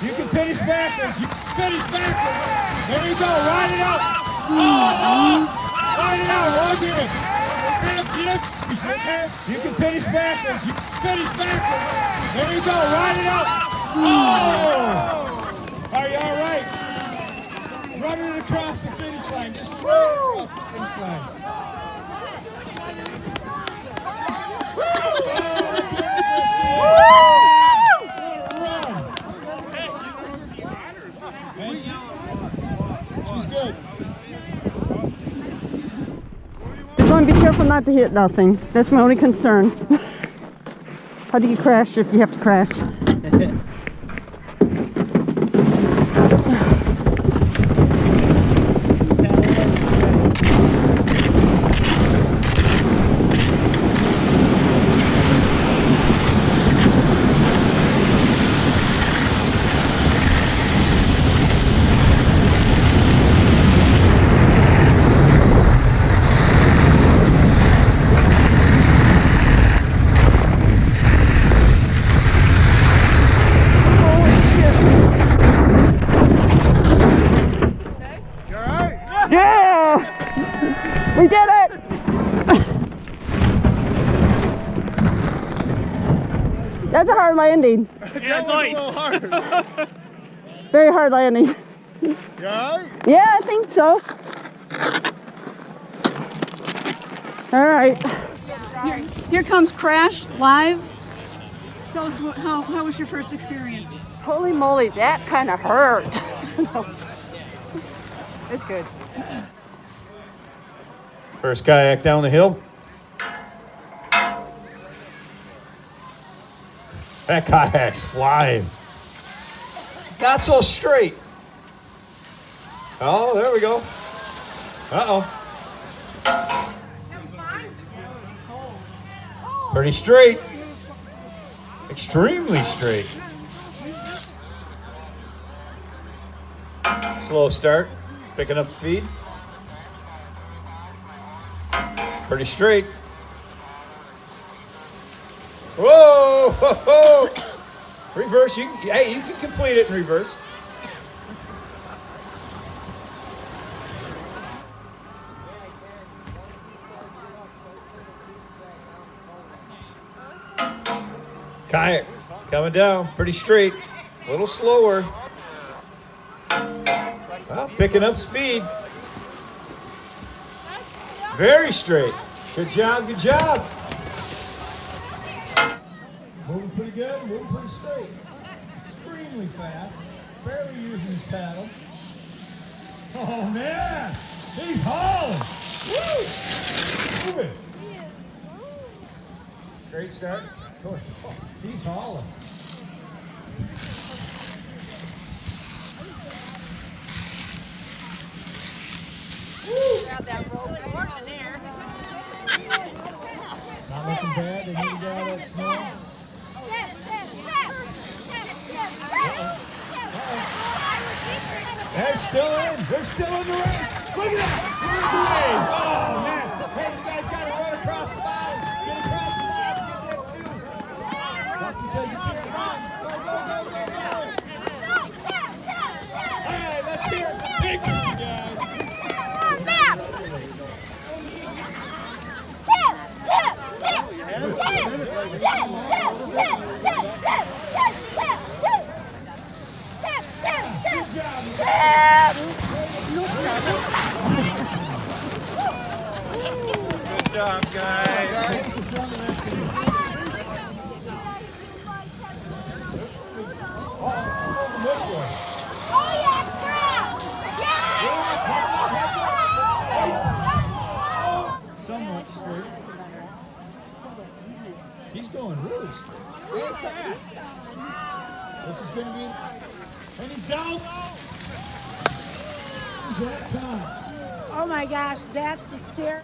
You can finish backwards. You can finish backwards. There you go. Ride it out. Oh, ride it out. Roger it. You can finish backwards. You can finish backwards. There you go. Ride it out. Oh! Are you all right? Run it across the finish line. Just straight across the finish line. She's good. Just want to be careful not to hit nothing. That's my only concern. How do you crash if you have to crash? We did it! That's a hard landing. Yeah, it's nice. A little hard. Very hard landing. Yeah? Yeah, I think so. All right. Here comes Crash live. Tell us how was your first experience? Holy moly, that kind of hurt. It's good. First kayak down the hill. That kayak's flying. Not so straight. Oh, there we go. Uh-oh. Pretty straight. Extremely straight. Slow start. Picking up speed. Pretty straight. Whoa! Ho, ho. Reverse. Hey, you can complete it in reverse. Kayak coming down, pretty straight. A little slower. Well, picking up speed. Very straight. Good job, good job. Moving pretty good, moving pretty straight. Extremely fast. Barely using his paddle. Oh man, he's hauling. Woo! Move it. Great start. Oh, he's hauling. Grab that rope in there. Not looking bad. They need to get out of that snow. They're still in. They're still in the race. Look at that. Here's the wave. Oh, man. Hey, you guys got to run across the line. Get across the line. Dustin says you can't run. Go, go, go, go, go. All right, let's hear it. Big one, guys. Good job, guys. Somewhat straight. He's going really straight. Real fast. This is going to be... And he's down. Oh my gosh, that's the stair.